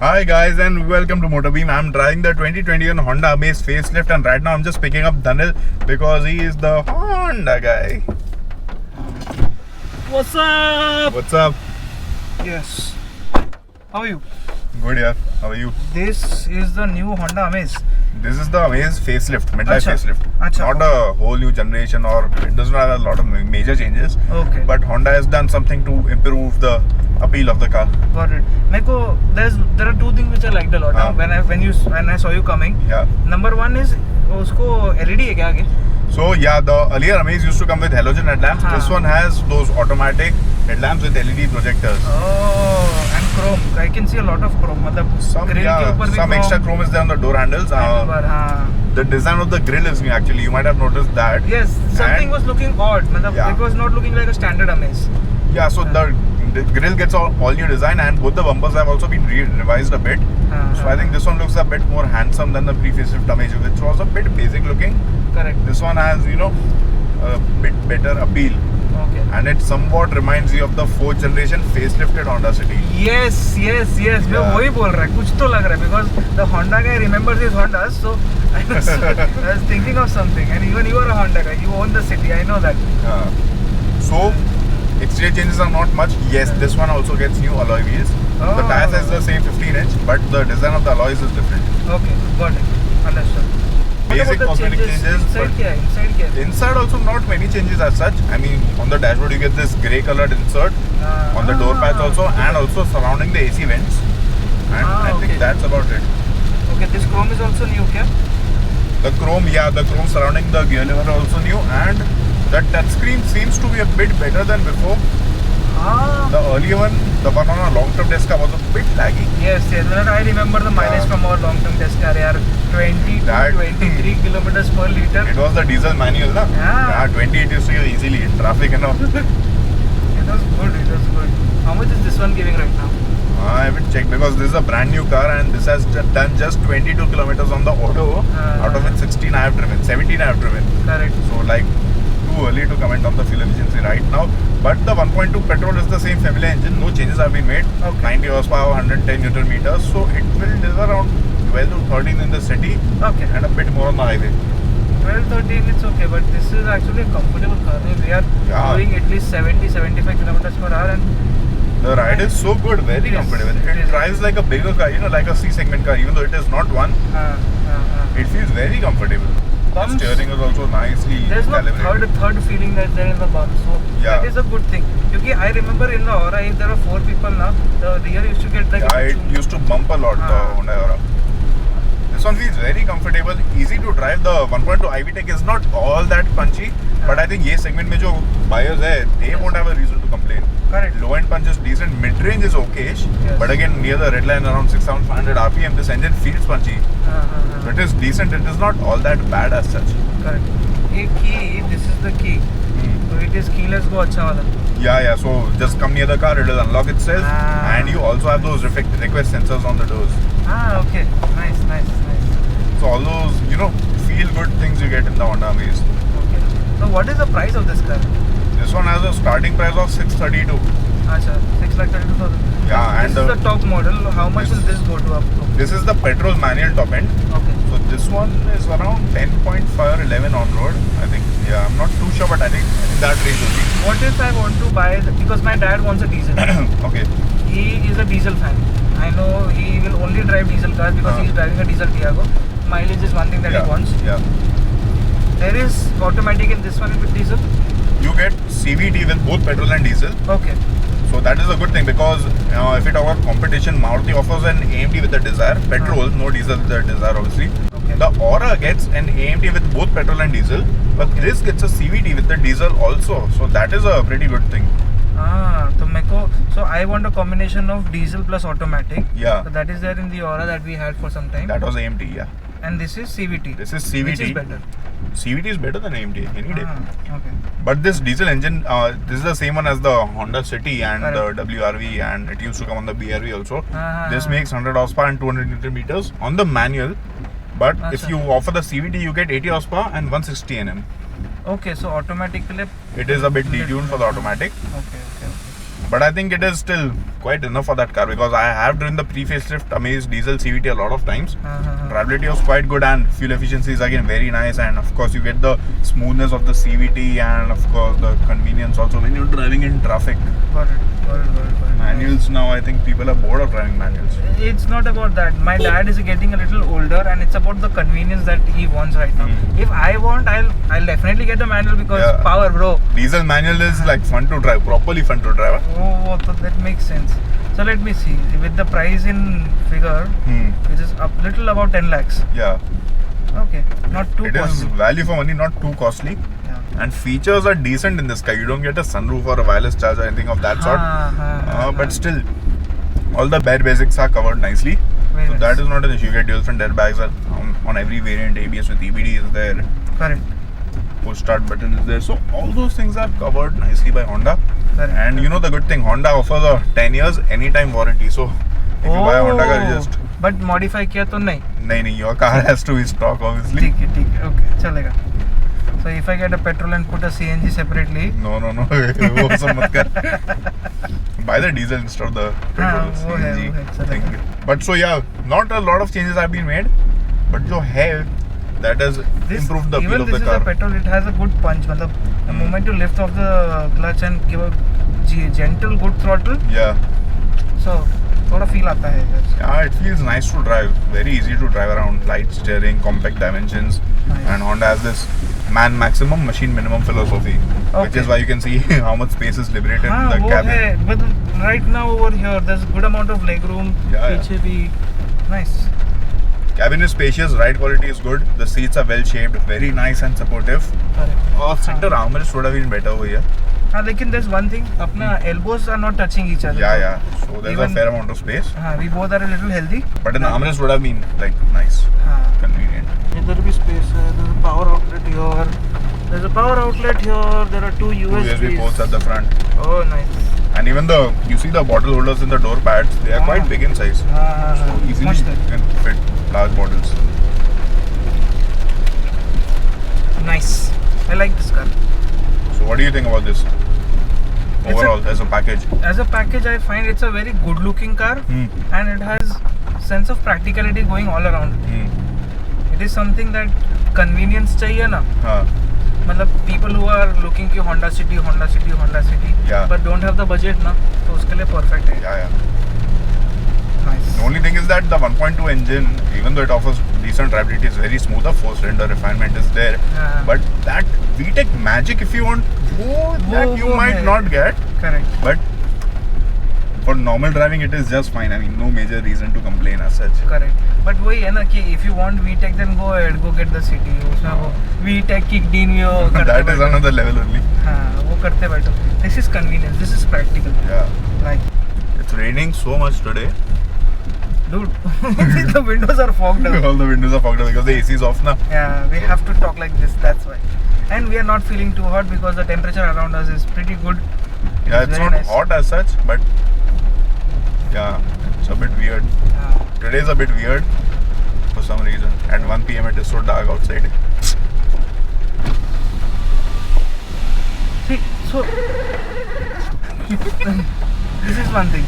Hi guys and welcome to Motorbeam. I'm driving the 2021 Honda Amaze facelift and right now I'm just picking up Dhanil because he is the Honda guy. What's up? What's up? Yes. How are you? Good yaar. How are you? This is the new Honda Amaze. This is the Amaze facelift, midlife Acha. facelift. Acha. Not a whole new generation or it does not have a lot of major changes. Okay. But Honda has done something to improve the appeal of the car. Got it. Meko, there are two things which I liked a lot. हाँ. When I saw you coming. Yeah. Number one is उसको LED है क्या आगे? So yeah, the earlier Amaze used to come with halogen headlamps. हाँ. This one has those automatic headlamps with LED projectors. Oh, and chrome. I can see a lot of chrome. मतलब Some grill के ऊपर भी some extra chrome is there on the door handles. हाँ. The design of the grill is new actually. You might have noticed that. Yes, something was looking odd. मतलब Yeah. it was not looking like a standard Amaze. Yeah, so the grill gets all new design and both the bumpers have also been revised a bit. So I think this one looks a bit more handsome than the pre-facelift Amaze, which was a bit basic looking. Correct. This one has, a bit better appeal. Okay. And it somewhat reminds you of the 4th generation facelifted Honda City. Yes. मैं Yeah. वही बोल रहा है कुछ तो लग रहा है because the Honda guy remembers his Hondas, so I was thinking of something. And even you are a Honda guy, you own the city, I know that. So exterior changes are not much. Yes, this one also gets new alloy wheels. Oh. The tire size is the same 15-inch, but the design of the alloys is different. Okay, got it, understood. Basic cosmetic changes. Inside क्या है? Inside क्या है? Inside also not many changes as such. I mean, on the dashboard you get this grey colored insert on the door pads also, and also surrounding the AC vents. And I think okay. that's about it. Okay, this chrome is also new क्या? The chrome surrounding the gear lever are also new, and the touchscreen seems to be a bit better than before. हाँ. The earlier one, the one on a long-term desk was a bit laggy. Yes. I remember the mileage from our long-term test car. यार 20 to 23 kilometers per liter. It was the diesel manual, na? Yeah. 28 used to go easily in traffic and all. It was good. How much is this one giving right now? I haven't checked because this is a brand new car and this has done just 22 kilometers on the auto. Out of it, 16 I have driven, 17 I have driven. Correct. So too early to comment on the fuel efficiency right now. But the 1.2 petrol is the same familiar engine. No changes have been made. Okay. 90 horsepower, 110 Newton meters. So it will deliver around 12 to 13 in the city Okay. and a bit more on the highway. 12-13 it's okay, but this is actually a comfortable car. We are doing at least 70-75 kilometers per hour and the ride is so good, very comfortable. It drives like a bigger car, like a C segment car, even though it is not one. It feels very comfortable. The steering is also nicely There's no calibrated. third feeling that there in the bump, so Yeah. that is a good thing. Because I remember in the Aura, if there were 4 people now, the rear used to get like Yeah, it used to bump a lot, the Honda Aura. This one feels very comfortable, easy to drive. The 1.2 IV Tech is not all that punchy, but I think this segment में जो buyers है, they won't have a reason to complain. Correct. Low end punch is decent, mid range is okayish, but again near the red line around 6,500 RPM, this engine feels punchy. So it is decent. It is not all that bad as such. Correct. ये key, this is the key. So it is keyless go अच्छा वाला. Yeah. So just come near the car, it will unlock itself, and you also have those request sensors on the doors. Okay. Nice. So all those, feel good things you get in the Honda Amaze. Okay. So what is the price of this car? This one has a starting price of 632. Acha, 6,32,000. Yeah, This is the top model. How much will this go to up to? This is the petrol manual top end. Okay. So this one is around 10.5 or 11 on road, I think. Yeah, I'm not too sure, but I think in that range will be. What if I want to buy because my dad wants a diesel. Okay. He is a diesel fan. I know he will only drive diesel cars because he is driving a diesel Tiago. Mileage is one thing that he wants. Yeah. There is automatic in this one with diesel. You get CVT with both petrol and diesel. Okay. So that is a good thing because if you talk about competition, Maruti offers an AMT with the Dzire, petrol, no diesel with the Dzire obviously. Okay. The Aura gets an AMT with both petrol and diesel, but this gets a CVT with the diesel also. So that is a pretty good thing. So I want a combination of diesel plus automatic. Yeah. So that is there in the Aura that we had for some time. That was AMT, yeah. And this is CVT. This is CVT. Which is better? CVT is better than AMT any day. Okay. But this diesel engine, this is the same one as the Honda City and Correct. the WRV, and it used to come on the BRV also. Ah. This makes 100 horsepower and 200 Newton meters on the manual. But if you offer the CVT, you get 80 horsepower and 160 Nm. Okay, so automatically It is a bit detuned for the automatic. Okay. But I think it is still quite enough for that car because I have driven the pre-facelift Amaze diesel CVT a lot of times. Drivability was quite good and fuel efficiency is again very nice, and of course you get the smoothness of the CVT and of course the convenience also when you're driving in traffic. Got it. Manuals now, I think people are bored of driving manuals. It's not about that. My dad is getting a little older, and it's about the convenience that he wants right now. If I want, I'll definitely get the manual because power, bro. Diesel manual is like fun to drive, properly fun to drive. Oh, so that makes sense. So let me see. With the price in figure, which is up little about 10 lakhs. Yeah. Okay, not too It costly. is value for money, not too costly. Yeah. And features are decent in this car. You don't get a sunroof or a wireless charger or anything of that sort. But still, all the bare basics are covered nicely. Very So nice. that is not an issue. You get dual front airbags on every variant. ABS with EBD is there. Correct. Push start button is there. So all those things are covered nicely by Honda. Correct. And you know the good thing, Honda offers a 10 years anytime warranty. So if you buy a Honda car, you just But modify किया तो नहीं. नहीं, your car has to be stock obviously. ठीक है, okay, चलेगा. So if I get a petrol and put a CNG separately. No. वो सब मत कर. Buy the diesel instead of the petrol वो है, thing. But so yeah, not a lot of changes have been made. But जो है, that has improved the appeal even of the this is car. a petrol, it has a good punch. मतलब the moment you lift off the clutch and give a gentle good throttle, Yeah. so थोड़ा feel आता है. Yeah, it feels nice to drive. Very easy to drive around. Light steering, compact dimensions, Nice. and Honda has this man maximum, machine minimum philosophy, which is why you can see how much space is liberated in the वो cabin. है. But right now over here, there's a good amount of leg room. Yeah. पीछे भी nice. Cabin is spacious, ride quality is good. The seats are well shaped, very nice and supportive. Correct. Center armrest would have been better over here. हाँ, लेकिन there's one thing, अपना elbows are not touching each other. Yeah. So there's Even- a fair amount of space. हाँ, we both are a little healthy. But an armrest would have been like nice, हाँ. convenient. इधर भी space है. There's a power outlet here. There's a power outlet here. There are two Two USB USBs. ports at the front. Oh, nice. And even you see the bottle holders in the door pads, they are quite big in size. So easily Much you can fit large bottles. nice. I like this car. So what do you think about this? Overall, as a package. As a package, I find it's a very good looking car, and it has sense of practicality going all around. It is something that convenience चाहिए ना. हाँ. मतलब people who are looking कि Honda City, Yeah. but don't have the budget ना, तो उसके लिए perfect है. Yeah. Nice. The only thing is that the 1.2 engine, even though it offers decent drivability, is very smooth. The four-cylinder refinement is there. Yeah. But that VTEC magic, if you want, that you वो might है. not get. Correct. But for normal driving, it is just fine. I mean, no major reason to complain as such. Correct. But वही है ना कि if you want VTEC, then go ahead, go get the City. उसमें वो VTEC kicked in वो करते That is बैठो. another level only. हाँ, वो करते बैठो. This is convenience. This is practical. Yeah. Like, It's raining so much today. dude, the windows are fogged up. All the windows are fogged up because the AC is off now. Yeah, we have to talk like this. That's why. And we are not feeling too hot because the temperature around us is pretty good. Yeah, it's very not nice. hot as such, but yeah, it's a bit weird. Today is a bit weird for some reason. At 1 PM it is so dark outside. See, so this is one thing.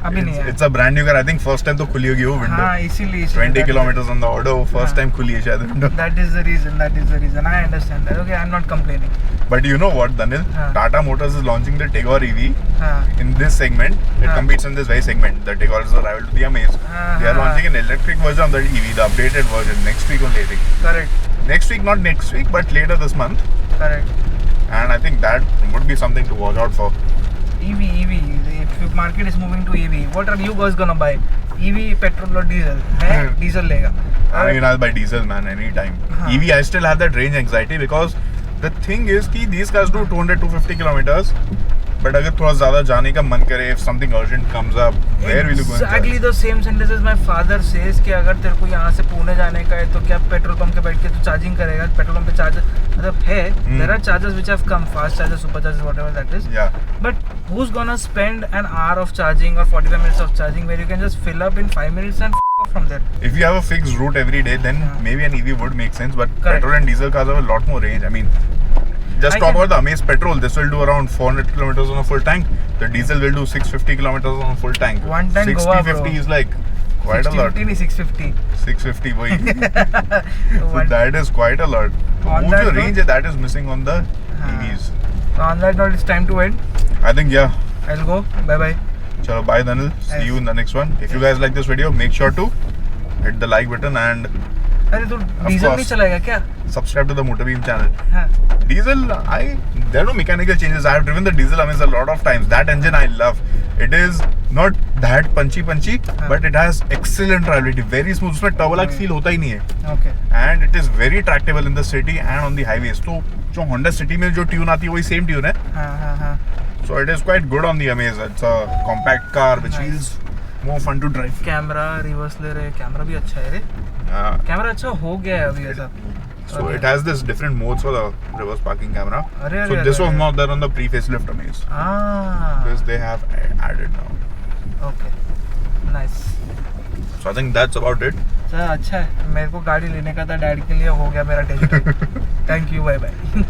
अभी नहीं है. It's a brand new car. I think first time तो खुली होगी वो window. हाँ, इसीलिए 20 kilometers on the order. First हाँ. time खुली है शायद window. That is the reason. I understand that. Okay, I'm not complaining. But you know what, Dhanil? हाँ. Tata Motors is launching the Tigor EV हाँ. in this segment. It हाँ. competes in this very segment. The Tigor is a rival to the Amaze. हाँ, They are हाँ. launching an electric version of the EV, the updated version, next week only, I think. Correct. Next week, not next week, but later this month. Correct. And I think that would be something to watch out for. EV. If your market is moving to EV, what are you guys gonna buy? EV, petrol or diesel? है? Diesel लेगा. I mean, I'll buy diesel, man, anytime. हाँ. EV, I still have that range anxiety because the thing is कि these cars do 200-250 kilometers. But अगर थोड़ा ज़्यादा जाने का मन करे, if something urgent comes up, where will you go? Exactly the same sentences my father says कि अगर तेरे को यहाँ से पुणे जाने का है तो क्या पेट्रोल पंप पे बैठ के तू चार्जिंग करेगा? पेट्रोल पंप पे चार्जर मतलब है. There are chargers which have come, fast chargers, super chargers, whatever that is. Yeah. But who's gonna spend an hour of charging or 45 minutes of charging where you can just fill up in 5 minutes and off from there? If you have a fixed route every day, then Yeah. maybe an EV would make sense. But Correct. petrol and diesel cars have a lot more range. I mean, Just talk about the Amaze petrol. This will do around 400 kilometers on a full tank. The diesel will do 650 kilometers on a full tank. One tank 60, Goa, bro. 50 is like quite a lot. 650 650 boy. So One- that is quite a lot. On Wo that jo note- range hai, that is missing on the हाँ. EVs. So on that note, it's time to end. I think yeah. I'll go. Bye bye. Chalo, bye Dhanil. See Yes. you in the next one. If you guys like this video, make sure to hit the like button and अरे तू diesel नहीं course. चलाएगा क्या? subscribe to the Motorbeam channel. हाँ. Diesel, there are no mechanical changes. I have driven the diesel Amaze a lot of times. That engine I love. It is not that punchy, हाँ. but it has excellent drivability. Very smooth. उसमें turbo like feel होता ही नहीं है. Okay. And it is very tractable in the city and on the highways. तो जो Honda City में जो tune आती है वही same tune है. हाँ. So it is quite good on the Amaze. It's a compact car which Nice. feels more fun to drive. Camera reverse ले रहे, कैमरा भी अच्छा है रे. Yeah. कैमरा अच्छा हो गया है अभी ऐसा. So it has this different modes for the reverse parking camera. अरे, So अरे, this अरे, was अरे. not there on the pre-facelift Amaze. Ah. This they have added now. Okay. Nice. So I think that's about it. चल अच्छा है. मेरे को गाड़ी लेने का था डैड के लिए, हो गया मेरा test drive. Thank you. Bye bye.